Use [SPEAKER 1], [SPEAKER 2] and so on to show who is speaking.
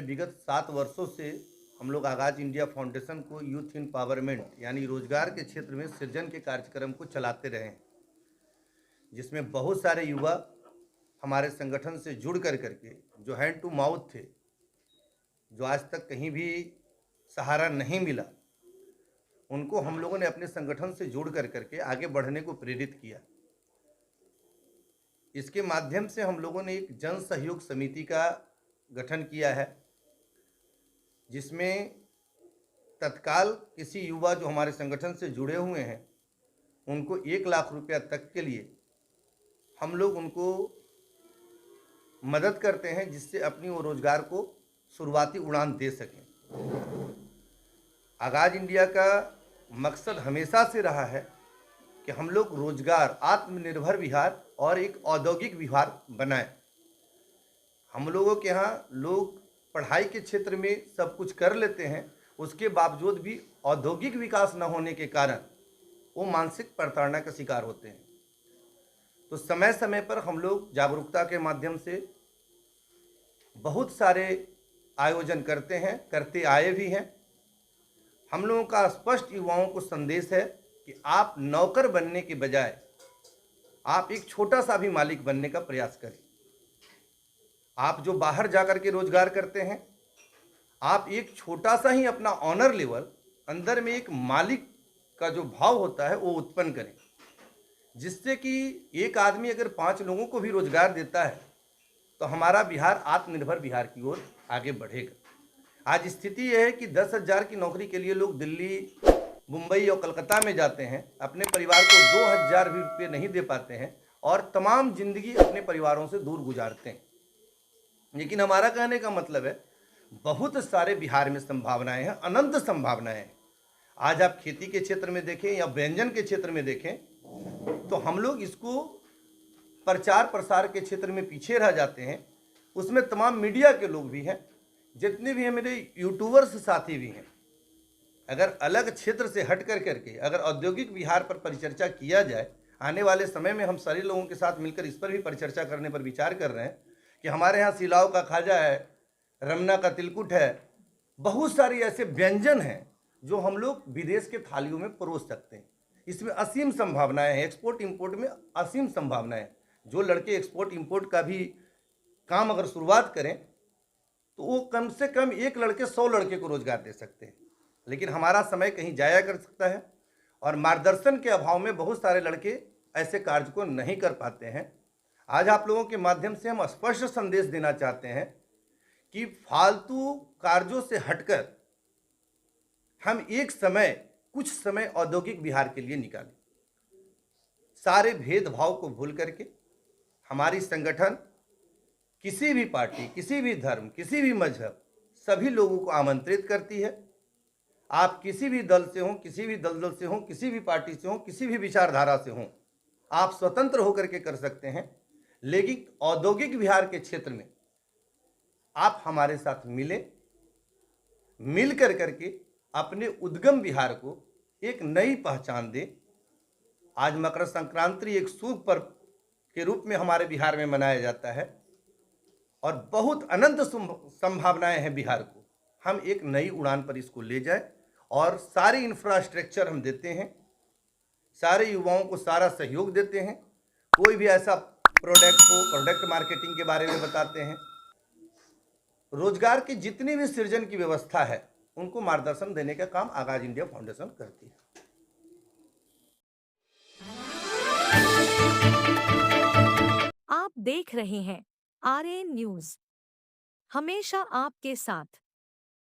[SPEAKER 1] विगत 7 वर्षों से हम लोग आगाज़ इंडिया फाउंडेशन को यूथ एम्पावरमेंट यानी रोजगार के क्षेत्र में सृजन के कार्यक्रम को चलाते रहे हैं, जिसमें बहुत सारे युवा हमारे संगठन से जुड़ करके जो हैंड टू माउथ थे, जो आज तक कहीं भी सहारा नहीं मिला, उनको हम लोगों ने अपने संगठन से जुड़ करके आगे बढ़ने को प्रेरित किया। इसके माध्यम से हम लोगों ने एक जन सहयोग समिति का गठन किया है, जिसमें तत्काल किसी युवा जो हमारे संगठन से जुड़े हुए हैं उनको 1 लाख रुपया तक के लिए हम लोग उनको मदद करते हैं, जिससे अपनी वो रोजगार को शुरुआती उड़ान दे सकें। आगाज़ इंडिया का मकसद हमेशा से रहा है कि हम लोग रोजगार, आत्मनिर्भर बिहार और एक औद्योगिक बिहार बनाएं। हम लोगों के यहाँ लोग पढ़ाई के क्षेत्र में सब कुछ कर लेते हैं, उसके बावजूद भी औद्योगिक विकास न होने के कारण वो मानसिक प्रताड़ना का शिकार होते हैं। तो समय समय पर हम लोग जागरूकता के माध्यम से बहुत सारे आयोजन करते हैं, करते आए भी हैं। हम लोगों का स्पष्ट युवाओं को संदेश है कि आप नौकर बनने के बजाय आप एक छोटा सा भी मालिक बनने का प्रयास करें। आप जो बाहर जाकर के रोजगार करते हैं, आप एक छोटा सा ही अपना ऑनर लेवल, अंदर में एक मालिक का जो भाव होता है वो उत्पन्न करें, जिससे कि एक आदमी अगर 5 लोगों को भी रोजगार देता है तो हमारा बिहार आत्मनिर्भर बिहार की ओर आगे बढ़ेगा। आज स्थिति यह है कि 10,000 की नौकरी के लिए लोग दिल्ली, मुंबई और कलकत्ता में जाते हैं, अपने परिवार को 2,000 भी रुपये नहीं दे पाते हैं और तमाम जिंदगी अपने परिवारों से दूर गुजारते हैं। लेकिन हमारा कहने का मतलब है, बहुत सारे बिहार में संभावनाएं हैं, अनंत संभावनाएं हैं। आज आप खेती के क्षेत्र में देखें या व्यंजन के क्षेत्र में देखें तो हम लोग इसको प्रचार प्रसार के क्षेत्र में पीछे रह जाते हैं। उसमें तमाम मीडिया के लोग भी हैं, जितने भी हैं मेरे यूट्यूबर्स साथी भी हैं। अगर अलग क्षेत्र से हट करके अगर औद्योगिक बिहार पर परिचर्चा किया जाए, आने वाले समय में हम सारे लोगों के साथ मिलकर इस पर भी परिचर्चा करने पर विचार कर रहे हैं कि हमारे यहाँ सिलाव का खाजा है, रमना का तिलकुट है, बहुत सारी ऐसे व्यंजन हैं जो हम लोग विदेश के थालियों में परोस सकते हैं। इसमें असीम संभावनाएं हैं, एक्सपोर्ट इंपोर्ट में असीम संभावनाएं हैं। जो लड़के एक्सपोर्ट इंपोर्ट का भी काम अगर शुरुआत करें तो वो कम से कम 1 लड़के 100 लड़के को रोजगार दे सकते हैं। लेकिन हमारा समय कहीं जाया कर सकता है और मार्गदर्शन के अभाव में बहुत सारे लड़के ऐसे कार्य को नहीं कर पाते हैं। आज आप लोगों के माध्यम से हम स्पष्ट संदेश देना चाहते हैं कि फालतू कार्यों से हटकर हम कुछ समय औद्योगिक बिहार के लिए निकालें। सारे भेदभाव को भूल करके हमारी संगठन किसी भी पार्टी, किसी भी धर्म, किसी भी मजहब, सभी लोगों को आमंत्रित करती है। आप किसी भी दल से हों, किसी भी दलदल से हों, किसी भी पार्टी से हों, किसी भी विचारधारा से हों, आप स्वतंत्र होकर के कर सकते हैं। लेकिन औद्योगिक बिहार के क्षेत्र में आप हमारे साथ मिल करके अपने उद्गम बिहार को एक नई पहचान दें। आज मकर संक्रांति एक शुभ पर्व के रूप में हमारे बिहार में मनाया जाता है और बहुत अनंत संभावनाएं हैं बिहार को। हम एक नई उड़ान पर इसको ले जाएं और सारी इंफ्रास्ट्रक्चर हम देते हैं, सारे युवाओं को सारा सहयोग देते हैं। कोई भी ऐसा प्रोडक्ट हो, प्रोडक्ट मार्केटिंग के बारे में बताते हैं। रोजगार की जितनी भी सृजन की व्यवस्था है उनको मार्गदर्शन देने का काम आगाज़ इंडिया फाउंडेशन करती है।
[SPEAKER 2] आप देख रहे हैं आरएन न्यूज, हमेशा आपके साथ।